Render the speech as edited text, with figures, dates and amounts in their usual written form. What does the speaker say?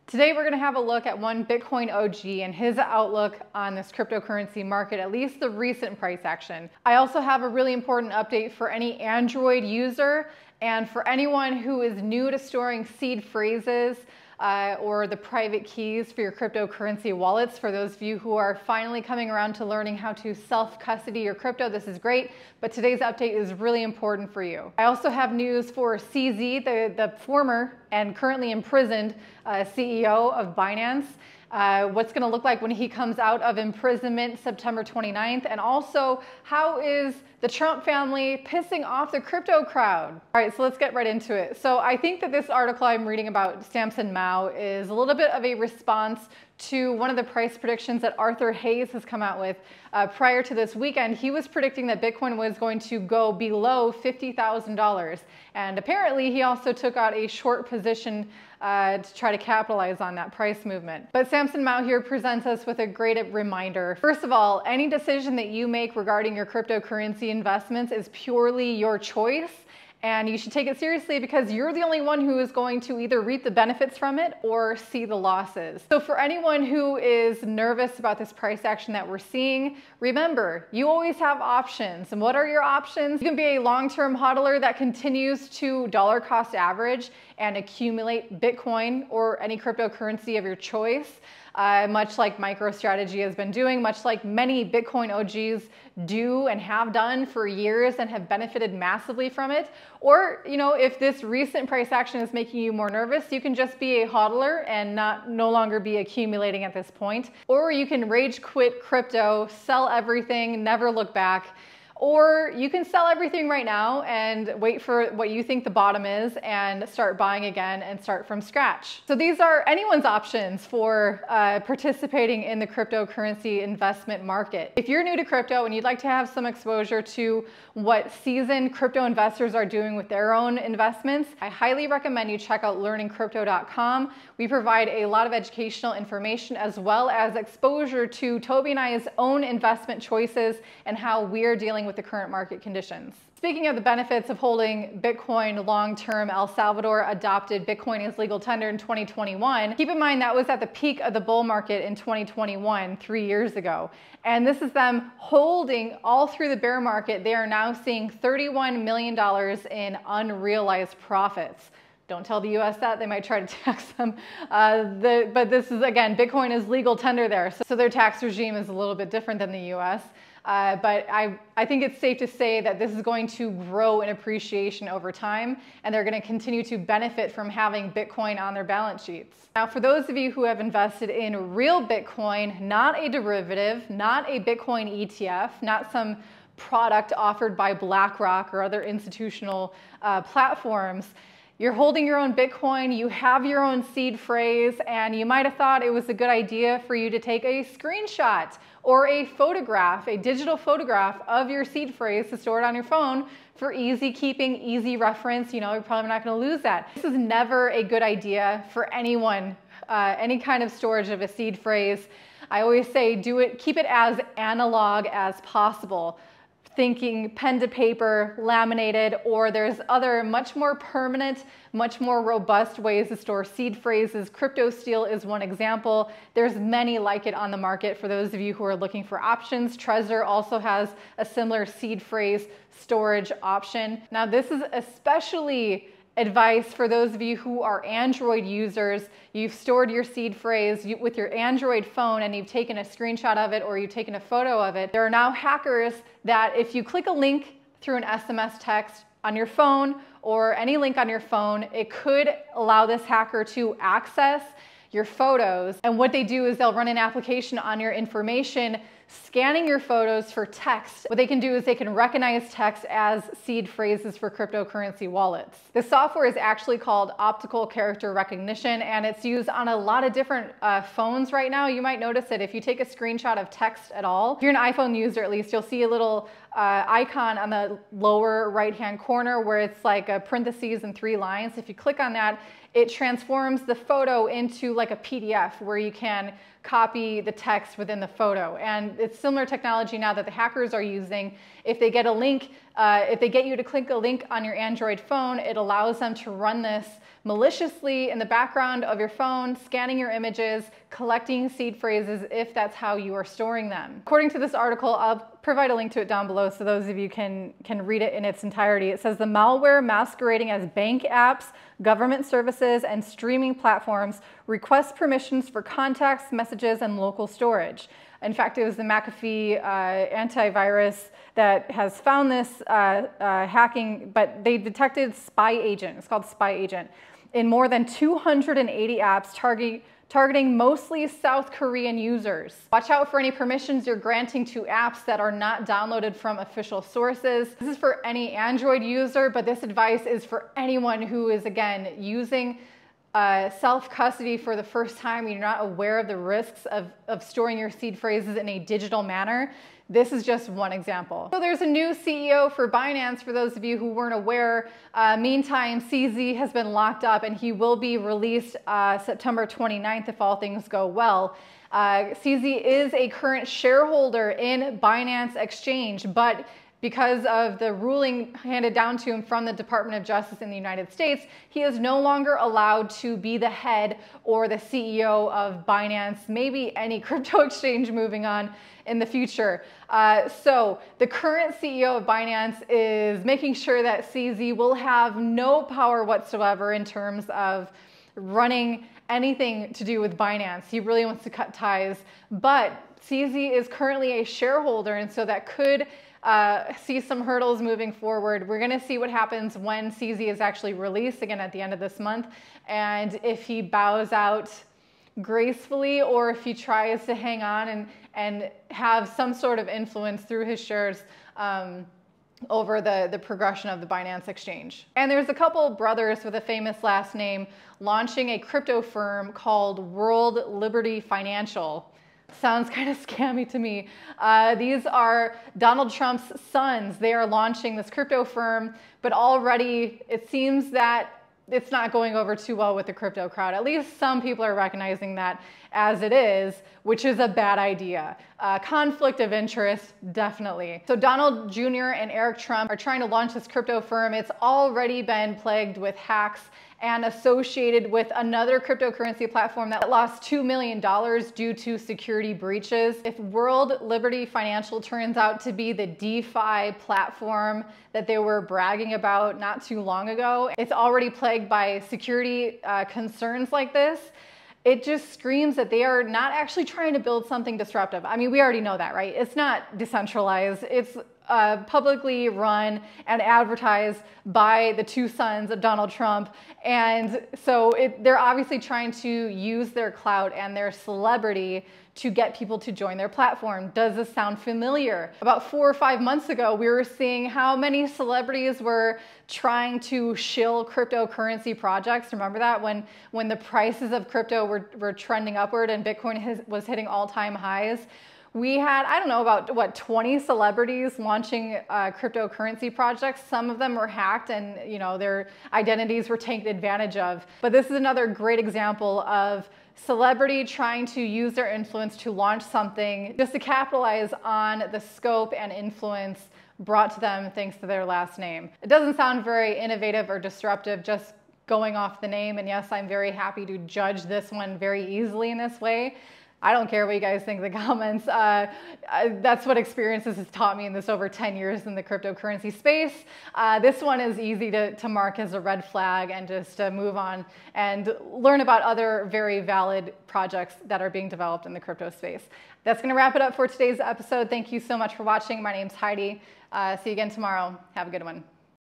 Today we're going to have a look at one Bitcoin OG and his outlook on this cryptocurrency market, at least the recent price action. I also have a really important update for any Android user and for anyone who is new to storing seed phrases or the private keys for your cryptocurrency wallets. For those of you who are finally coming around to learning how to self-custody your crypto, this is great, but today's update is really important for you. I also have news for CZ, the former and currently imprisoned CEO of Binance. What's going to look like when he comes out of imprisonment September 29th, and also how is the Trump family pissing off the crypto crowd. All right, so let's get right into it. So I think that this article I'm reading about Samson Mow is a little bit of a response to one of the price predictions that Arthur Hayes has come out with prior to this weekend. He was predicting that Bitcoin was going to go below $50,000. And apparently he also took out a short position to try to capitalize on that price movement. But Samson Mow here presents us with a great reminder. First of all, any decision that you make regarding your cryptocurrency investments is purely your choice. And you should take it seriously because you're the only one who is going to either reap the benefits from it or see the losses. So for anyone who is nervous about this price action that we're seeing, remember, you always have options. And what are your options? You can be a long-term hodler that continues to dollar cost average and accumulate Bitcoin or any cryptocurrency of your choice. Much like MicroStrategy has been doing, much like many Bitcoin OGs do and have done for years and have benefited massively from it. Or, you know, if this recent price action is making you more nervous, you can just be a hodler and no longer be accumulating at this point. Or you can rage quit crypto, sell everything, never look back. Or you can sell everything right now and wait for what you think the bottom is and start buying again and start from scratch. So these are anyone's options for participating in the cryptocurrency investment market. If you're new to crypto and you'd like to have some exposure to what seasoned crypto investors are doing with their own investments, I highly recommend you check out learningcrypto.com. We provide a lot of educational information as well as exposure to Toby and I's own investment choices and how we're dealing with the current market conditions. Speaking of the benefits of holding Bitcoin long-term, El Salvador adopted Bitcoin as legal tender in 2021. Keep in mind that was at the peak of the bull market in 2021, 3 years ago. And this is them holding all through the bear market. They are now seeing $31 million in unrealized profits. Don't tell the US that, they might try to tax them. But this is, again, Bitcoin is legal tender there. So their tax regime is a little bit different than the US. But I think it's safe to say that this is going to grow in appreciation over time, and they're going to continue to benefit from having Bitcoin on their balance sheets. Now, for those of you who have invested in real Bitcoin, not a derivative, not a Bitcoin ETF, not some product offered by BlackRock or other institutional platforms, you're holding your own Bitcoin, you have your own seed phrase, and you might have thought it was a good idea for you to take a screenshot or a photograph, a digital photograph of your seed phrase to store it on your phone for easy keeping, easy reference. You know, you're probably not going to lose that. This is never a good idea for anyone, any kind of storage of a seed phrase. I always say keep it as analog as possible. Thinking pen to paper, laminated, or there's other much more permanent, much more robust ways to store seed phrases. CryptoSteel is one example. There's many like it on the market for those of you who are looking for options. Trezor also has a similar seed phrase storage option. Now this is especially advice for those of you who are Android users. You've stored your seed phrase with your Android phone and you've taken a screenshot of it or you've taken a photo of it. There are now hackers that if you click a link through an SMS text on your phone or any link on your phone, it could allow this hacker to access your photos. And what they do is they'll run an application on your information, scanning your photos for text. What they can do is they can recognize text as seed phrases for cryptocurrency wallets. The software is actually called optical character recognition, and it's used on a lot of different phones right now. You might notice that if you take a screenshot of text at all, if you're an iPhone user at least, you'll see a little icon on the lower right-hand corner where it's like a parentheses and 3 lines. If you click on that, it transforms the photo into like a PDF where you can copy the text within the photo. And it's similar technology now that the hackers are using. If they get a link, if they get you to click a link on your Android phone, it allows them to run this maliciously in the background of your phone, scanning your images, collecting seed phrases if that's how you are storing them. According to this article, I'll provide a link to it down below so those of you can read it in its entirety. It says the malware masquerading as bank apps, government services, and streaming platforms requests permissions for contacts, messages, and local storage. In fact, it was the McAfee antivirus that has found this hacking, but they detected spy agent. It's called spy agent in more than 280 apps targeting mostly South Korean users. Watch out for any permissions you're granting to apps that are not downloaded from official sources. This is for any Android user, but this advice is for anyone who is, again, using self-custody for the first time. You're not aware of the risks of storing your seed phrases in a digital manner. This is just one example. So there's a new CEO for Binance, for those of you who weren't aware. Meantime, CZ has been locked up and he will be released September 29th if all things go well. CZ is a current shareholder in Binance Exchange, but because of the ruling handed down to him from the Department of Justice in the United States, he is no longer allowed to be the head or the CEO of Binance, maybe any crypto exchange moving on in the future. So the current CEO of Binance is making sure that CZ will have no power whatsoever in terms of running anything to do with Binance. He really wants to cut ties, but CZ is currently a shareholder, and so that could see some hurdles moving forward. We're gonna see what happens when CZ is actually released again at the end of this month, and if he bows out gracefully or if he tries to hang on and have some sort of influence through his shares over the progression of the Binance exchange. And there's a couple brothers with a famous last name launching a crypto firm called World Liberty Financial. Sounds kind of scammy to me. These are Donald Trump's sons. They are launching this crypto firm, but already it seems that it's not going over too well with the crypto crowd. At least some people are recognizing that as it is, which is a bad idea. Conflict of interest, definitely. So Donald Jr. and Eric Trump are trying to launch this crypto firm. It's already been plagued with hacks and associated with another cryptocurrency platform that lost $2 million due to security breaches. If World Liberty Financial turns out to be the DeFi platform that they were bragging about not too long ago, it's already plagued by security concerns like this. It just screams that they are not actually trying to build something disruptive. I mean, we already know that, right? It's not decentralized. It's publicly run and advertised by the two sons of Donald Trump. And so they're obviously trying to use their clout and their celebrity to get people to join their platform. Does this sound familiar? About 4 or 5 months ago, we were seeing how many celebrities were trying to shill cryptocurrency projects. Remember that when the prices of crypto were trending upward and Bitcoin was hitting all-time highs? We had, I don't know, about 20 celebrities launching cryptocurrency projects. Some of them were hacked and their identities were taken advantage of. But this is another great example of celebrity trying to use their influence to launch something just to capitalize on the scope and influence brought to them thanks to their last name. It doesn't sound very innovative or disruptive, just going off the name. And yes, I'm very happy to judge this one very easily in this way. I don't care what you guys think in the comments. That's what experiences has taught me in this over 10 years in the cryptocurrency space. This one is easy to mark as a red flag and just to move on and learn about other very valid projects that are being developed in the crypto space. That's going to wrap it up for today's episode. Thank you so much for watching. My name's Heidi. See you again tomorrow. Have a good one.